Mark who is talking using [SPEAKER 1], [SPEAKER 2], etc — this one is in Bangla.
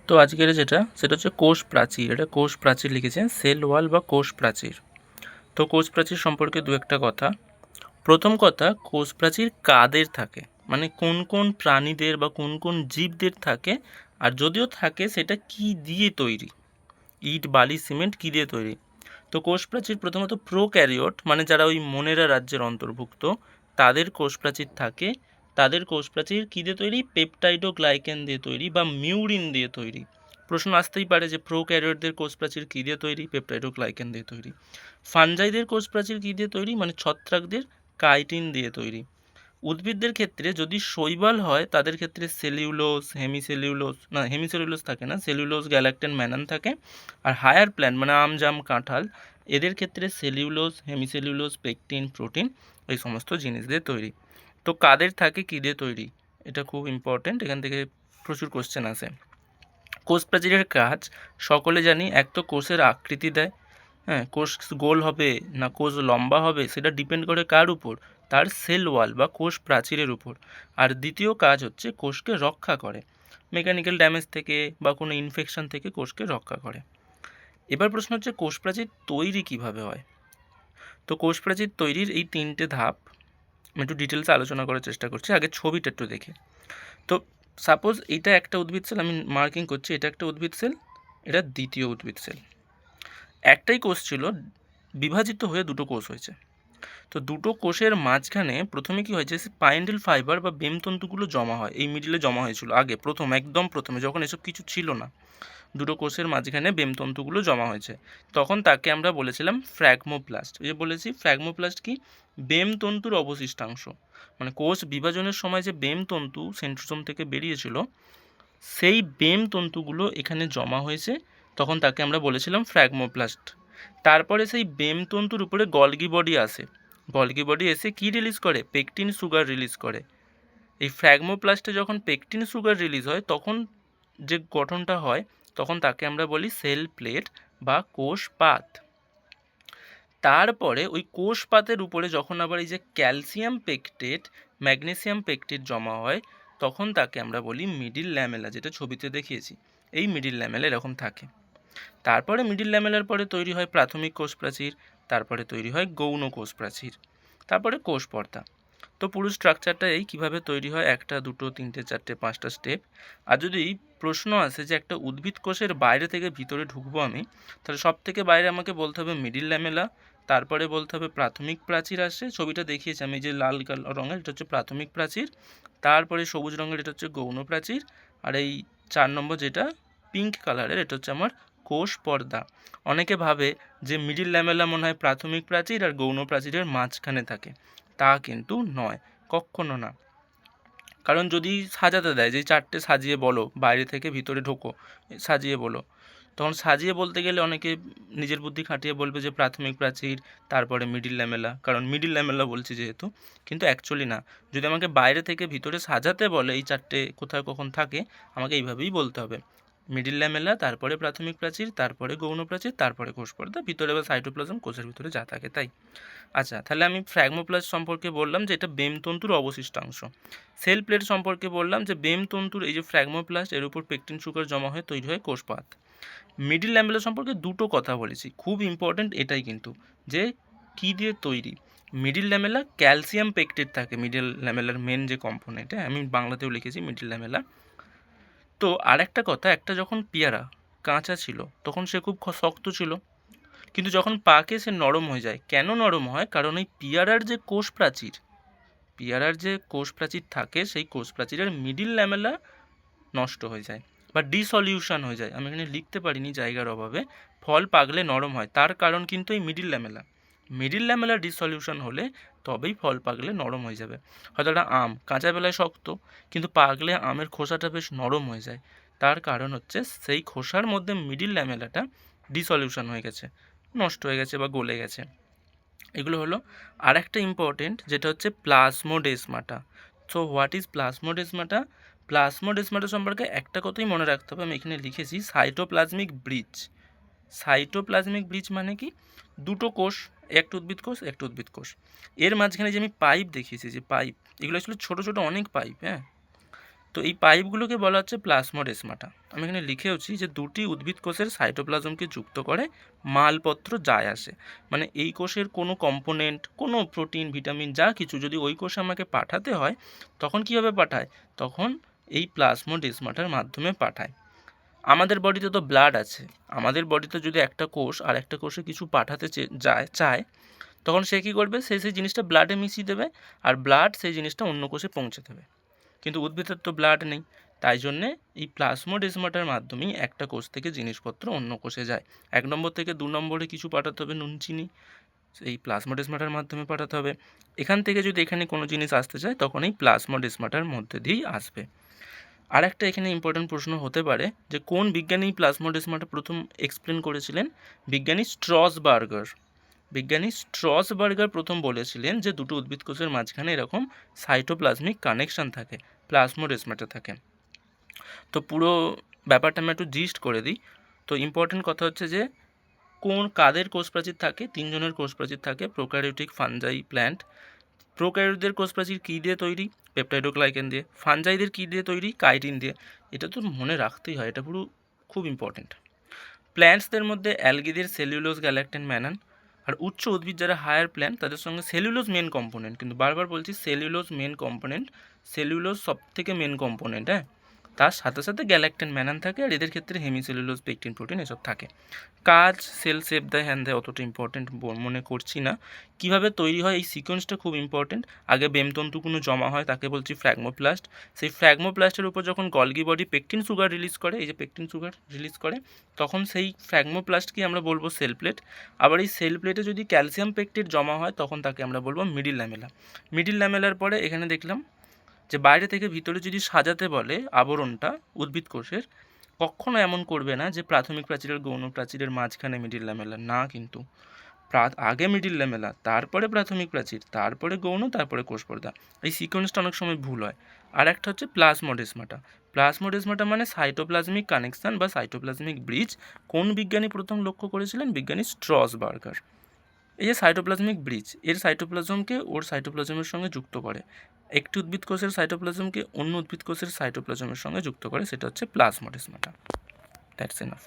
[SPEAKER 1] তো আজকের সেটা হচ্ছে কোষ প্রাচীর। এটা কোষ প্রাচীর লিখেছেন, সেল ওয়াল বা কোষ প্রাচীর। তো কোষ প্রাচীর সম্পর্কে দু একটা কথা। প্রথম কথা, কোষ প্রাচীর কাদের থাকে, মানে কোন কোন প্রাণীদের বা কোন কোন জীবদের থাকে, আর যদিও থাকে সেটা কি দিয়ে তৈরি, ইট বালি সিমেন্ট কি দিয়ে তৈরি। তো কোষ প্রাচীর প্রথমত প্রোক্যারিওট, মানে যারা ওই মনেরা রাজ্যের অন্তর্ভুক্ত, তাদের কোষ প্রাচীর থাকে। তাদের কোষ প্রাচীর কী দিয়ে তৈরি? পেপটাইডো গ্লাইকেন দিয়ে তৈরি বা মিউরিন দিয়ে তৈরি। প্রশ্ন আসতেই পারে যে প্রোক্যারিওটদের কোষ প্রাচীর কী দিয়ে তৈরি? পেপটাইডো গ্লাইকেন দিয়ে তৈরি। ফানজাইদের কোষ প্রাচীর কী দিয়ে তৈরি? মানে ছত্রাকদের কাইটিন দিয়ে তৈরি। উদ্ভিদদের ক্ষেত্রে যদি শৈবাল হয় তাদের ক্ষেত্রে সেলুলোজ, হেমিসেলুলোজ থাকে না, সেলুলোজ, গ্যালাক্টেন, ম্যানান থাকে। আর হায়ার প্ল্যান্ট মানে আম জাম কাঁঠাল, এদের ক্ষেত্রে সেলুলোজ, হেমিসেলুলোজ, পেকটিন, প্রোটিন, এই সমস্ত জিনিস দিয়ে তৈরি। তো কাদের থাকে, কী দিয়ে তৈরি, এটা খুব ইম্পর্টেন্ট, এখান থেকে প্রচুর কোশ্চেন আসে। কোষ প্রাচীরের কাজ সকলে জানি, এক তো কোষের আকৃতি দেয়, হ্যাঁ, কোষ গোল হবে না কোষ লম্বা হবে সেটা ডিপেন্ড করে কার উপর? তার সেল ওয়াল বা কোষ প্রাচীরের উপর। আর দ্বিতীয় কাজ হচ্ছে কোষকে রক্ষা করে, মেকানিক্যাল ড্যামেজ থেকে বা কোনো ইনফেকশন থেকে কোষকে রক্ষা করে। এবার প্রশ্ন হচ্ছে কোষ প্রাচীর তৈরি কিভাবে হয়। তো কোষ প্রাচীর তৈরির এই তিনটে ধাপ আমি একটু ডিটেলসে আলোচনা করার চেষ্টা করছি। আগে ছবিটা একটু দেখে। তো সাপোজ এটা একটা উদ্ভিদ সেল, আমি মার্কিং করছি, এটা একটা উদ্ভিদ সেল, এটা দ্বিতীয় উদ্ভিদ সেল। একটাই কোষ ছিল, বিভাজিত হয়ে দুটো কোষ হয়েছে। তো দুটো কোষের মাঝখানে প্রথমে কি হয়েছে, স্পাইন্ডেল ফাইবার বা বেমতন্তুগুলো জমা হয়, এই মিডিলে জমা হয়েছিল আগে, একদম প্রথমে যখন এসব কিছু ছিল না, দুটো কোষের মাঝখানে বেমতন্তুগুলো জমা হয়েছে। তখন তাকে আমরা বলেছিলাম ফ্র্যাগমোপ্লাস্ট। এই যে বলেছি ফ্র্যাগমোপ্লাস্ট কি? বেমতন্তুর অবশিষ্টাংশ, মানে কোষ বিভাজনের সময় যে বেমতন্তু সেন্ট্রোসোম থেকে বেরিয়েছিল, সেই বেমতন্তুগুলো এখানে জমা হয়েছে, তখন তাকে আমরা বলেছিলাম ফ্র্যাগমোপ্লাস্ট। তারপরে সেই বেমতন্তুর উপরে গলগি বডি আসে, গলগি বডি এসে কি রিলিজ করে? পেকটিন সুগার রিলিজ করে। এই ফ্র্যাগমোপ্লাস্টে যখন পেকটিন সুগার রিলিজ হয় তখন যে গঠনটা হয়, তখন তাকে আমরা বলি সেল প্লেট বা কোষ পাত। তারপরে ওই কোষ পাতের উপরে যখন আবার এই যে ক্যালসিয়াম পেকটেট, ম্যাগনেসিয়াম পেকটেট জমা হয়, তখন তাকে আমরা বলি মিডিল ল্যামেলা, যেটা ছবিতে দেখিয়েছি। এই মিডিল ল্যামেলা এরকম থাকে। তারপরে মিডিল ল্যামেলার পরে তৈরি হয় প্রাথমিক কোষ প্রাচীর, তারপরে তৈরি হয় গৌণ কোষ প্রাচীর, তারপরে কোষ পর্দা। তো পুরো স্ট্রাকচারটা এই কীভাবে তৈরি হয়, একটা দুটো তিনটে চারটে পাঁচটা স্টেপ। আর যদি প্রশ্ন আসে যে একটা উদ্ভিদ কোষের বাইরে থেকে ভিতরে ঢুকবো আমি, তাহলে সব থেকে বাইরে আমাকে বলতে হবে মিডিল ল্যামেলা, তারপরে বলতে হবে প্রাথমিক প্রাচীর আসে, ছবিটা দেখিয়েছি আমি, যে লাল রঙের এটা হচ্ছে প্রাথমিক প্রাচীর, তারপরে সবুজ রঙের এটা হচ্ছে গৌণ প্রাচীর, আর এই 4 নম্বর যেটা পিঙ্ক কালারের এটা হচ্ছে আমার কোষ পর্দা। অনেকে ভাবে যে মিডিল ল্যামেলা মনে হয় প্রাথমিক প্রাচীর আর গৌণ প্রাচীরের মাঝখানে থাকে, তা কিন্তু নয়, কখনো না। কারণ যদি সাজাতে দেয় যে চারটে সাজিয়ে বলো, বাইরে থেকে ভিতরে ঢোকো, সাজিয়ে বলো, তখন সাজিয়ে বলতে গেলে অনেকে নিজের বুদ্ধি খাটিয়ে বলবে যে প্রাথমিক প্রাচীর, তারপরে মিডিল ল্যামেলা, কারণ মিডিল ল্যামেলা বলছি যেহেতু। কিন্তু অ্যাকচুয়ালি না, যদি আমাকে বাইরে থেকে ভিতরে সাজাতে বলে এই চারটে কোথায় কখন থাকে, আমাকে এইভাবেই বলতে হবে, মিডিল ল্যামেলা, তারপরে প্রাথমিক প্রাচীর, তারপরে গৌণ প্রাচীর, তারপরে কোষ পর্দা, ভিতরে বা সাইটোপ্লাজম, কোষের ভিতরে যা থাকে তাই। আচ্ছা, তাহলে আমি ফ্র্যাগমোপ্লাস্ট সম্পর্কে বললাম যে এটা বেমতন্তুর অবশিষ্টাংশ। সেল প্লেট সম্পর্কে বললাম যে বেমতন্তুর এই যে ফ্র্যাগমোপ্লাস্ট, এর উপর পেকটিন সুগার জমা হয়ে তৈরি হয় কোষপাত। মিডিল ল্যামেলা সম্পর্কে দুটো কথা বলেছি, খুব ইম্পর্ট্যান্ট এটাই কিন্তু, যে কী দিয়ে তৈরি। মিডিল ল্যামেলা ক্যালসিয়াম পেকটেট থাকে, মিডিল ল্যামেলার মেন যে কম্পোনেন্ট, আমি বাংলাতেও লিখেছি মিডিল ল্যামেলা। তো আর একটা কথা, একটা যখন পেয়ারা কাঁচা ছিল তখন সে খুব শক্ত ছিল, কিন্তু যখন পাকে সে নরম হয়ে যায়। কেন নরম হয়? কারণ এই পিয়ারার যে কোষ প্রাচীর থাকে, সেই কোষ প্রাচীরের মিডিল ল্যামেলা নষ্ট হয়ে যায় বা ডিসলিউশন হয়ে যায়। আমি এখানে লিখতে পারিনি জায়গার অভাবে। ফল পাকলে নরম হয়, তার কারণ কিন্তু এই মিডিল ল্যামেলা ডিসলিউশন হলে তবেই ফল পাকলে নরম হয়ে যাবে। হয়তো একটা আম কাঁচা বেলায় শক্ত, কিন্তু পাকলে আমের খোসাটা বেশ নরম হয়ে যায়, তার কারণ হচ্ছে সেই খোসার মধ্যে মিডিল ল্যামেলাটা ডিসলিউশন হয়ে গেছে, নষ্ট হয়ে গেছে বা গলে গেছে। এগুলো হলো। আর একটা ইম্পর্টেন্ট যেটা হচ্ছে plasmodesmata. So what is plasmodesmata? Plasmodesmata সম্পর্কে একটা কথাই মনে রাখতে হবে, আমি এখানে লিখেছি সাইটোপ্লাজমিক ব্রিজ। সাইটোপ্লাজমিক ব্রিজ মানে কি? দুটো কোষ, একটা উদ্ভিদ কোষ, এর মাঝখানে যে আমি পাইপ দেখিয়েছি, যে পাইপ, এগুলো আসলে ছোটো ছোটো অনেক পাইপ, হ্যাঁ, তো এই পাইপগুলোকে বলা হচ্ছে প্লাজমোডেসমাটা। আমি এখানে লিখেওছি যে দুটি উদ্ভিদ কোষের সাইটোপ্লাজমকে যুক্ত করে মালপত্র যায় আসে, মানে এই কোষের কোনো কম্পোনেন্ট, কোনো প্রোটিন, ভিটামিন যা কিছু যদি ওই কোষে আমাকে পাঠাতে হয়, তখন কীভাবে পাঠায়? তখন এই প্লাজমোডেসমাটার মাধ্যমে পাঠায়। আমাদের বডিতে তো ব্লাড আছে, আমাদের বডিতে যদি একটা কোষ আর একটা কোষে কিছু পাঠাতে চায়, তখন সে কী করবে? সে সেই জিনিসটা ব্লাডে মিশিয়ে দেবে, আর ব্লাড সেই জিনিসটা অন্য কোষে পৌঁছে দেবে। কিন্তু উদ্ভিদের তো ব্লাড নেই, তাই জন্যে এই প্লাজমোডেসমাটার মাধ্যমেই একটা কোষ থেকে জিনিসপত্র অন্য কোষে যায়। 1 নম্বর থেকে 2 নম্বরে কিছু পাঠাতে হবে, নুন চিনি, এই প্লাজমোডেসমাটার মাধ্যমে পাঠাতে হবে। এখান থেকে যদি এখানে কোনো জিনিস আসতে চায়, তখন এই প্লাজমোডেসমাটার মধ্যে দিয়েই আসবে। আর একটা এখানে ইম্পর্টেন্ট প্রশ্ন হতে পারে যে কোন বিজ্ঞানী প্লাজমোডেসমাটা প্রথম এক্সপ্লেন করেছিলেন? বিজ্ঞানী স্ট্রসবার্গার প্রথম বলেছিলেন যে দুটো উদ্ভিদ কোষের মাঝখানে এরকম সাইটোপ্লাজমিক কানেকশন থাকে, প্লাজমোডেসমাটা থাকে। তো পুরো ব্যাপারটা আমি একটু জিস্ট করে দিই। তো ইম্পর্টেন্ট কথা হচ্ছে যে কাদের কোষ প্রাচীর থাকে? 3 জনের কোষ প্রাচীর থাকে, প্রোক্যারিওটিক, ফানজাই, প্ল্যান্ট। প্রোক্যারিওটদের কোষ প্রাচীর কী দিয়ে তৈরি? পেপটাইডোগ্লাইকেন দিয়ে। ফানজাইদের কী দিয়ে তৈরি? কাইটিন দিয়ে। এটা তো মনে রাখতেই হয়, এটা পুরো খুব ইম্পর্টেন্ট। প্ল্যান্টসদের মধ্যে অ্যালগিদের সেলুলোজ, গ্যালাক্টেন, ম্যানান। আর উচ্চ উদ্ভিদ যারা হায়ার প্ল্যান্ট, তাদের সঙ্গে সেলুলোজ মেন কম্পোনেন্ট, কিন্তু বারবার বলছি সেলুলোজ মেন কম্পোনেন্ট, সেলুলোজ সব থেকে মেন কম্পোনেন্ট, হ্যাঁ। তার সাথে সাথে গ্যালাক্টেন, ম্যানান থাকে, আর এদের ক্ষেত্রে হেমিসেলুলোজ, পেকটিন, প্রোটিন এসব থাকে। কাজ, সেল শেপ দেয়, হ্যান দেয়, অতটা ইম্পর্টেন্ট মনে করছি না। কীভাবে তৈরি হয় এই সিকোয়েন্সটা খুব ইম্পর্টেন্ট। আগে বেমতন্তুগুলো জমা হয়, তাকে বলছি ফ্র্যাগমোপ্লাস্ট। সেই ফ্র্যাগমোপ্লাস্টের উপর যখন Golgi body pectin sugar release করে, এই যে পেকটিন সুগার রিলিজ করে, তখন সেই ফ্র্যাগমোপ্লাস্টকে আমরা বলবো সেল প্লেট। আবার এই সেল প্লেটে যদি ক্যালসিয়াম পেকটিন জমা হয়, তখন তাকে আমরা বলবো মিডিল ল্যামেলা। মিডিল ল্যামেলার পরে এখানে দেখলাম যে বাইরে থেকে ভিতরে যদি সাজাতে বলে আবরণটা উদ্ভিদ কোষের, কখনো এমন করবে না যে প্রাথমিক প্রাচীরের গৌণ প্রাচীরের মাঝখানে মিডিল ল্যামেলা, না, কিন্তু আগে মিডিল ল্যামেলা, তারপরে প্রাথমিক প্রাচীর, তারপরে গৌণ, তারপরে কোষ পর্দা। এই সিকোয়েন্সটা অনেক সময় ভুল হয়। আর একটা হচ্ছে প্লাজমোডেসমাটা। প্লাজমোডেসমাটা মানে সাইটোপ্লাজমিক কানেকশন বা সাইটোপ্লাজমিক ব্রিজ। কোন বিজ্ঞানী প্রথম লক্ষ্য করেছিলেন? বিজ্ঞানী স্ট্রসবার্গার। এই যে সাইটোপ্লাজমিক ব্রিজ, এর সাইটোপ্লাজমকে ওর সাইটোপ্লাজমের সঙ্গে যুক্ত করে। একটি উদ্ভিদ কোষের সাইটোপ্লাজমকে অন্য উদ্ভিদ কোষের সাইটোপ্লাজমের সঙ্গে যুক্ত করে, সেটা হচ্ছে প্লাজমোডেসমাটা। That's enough.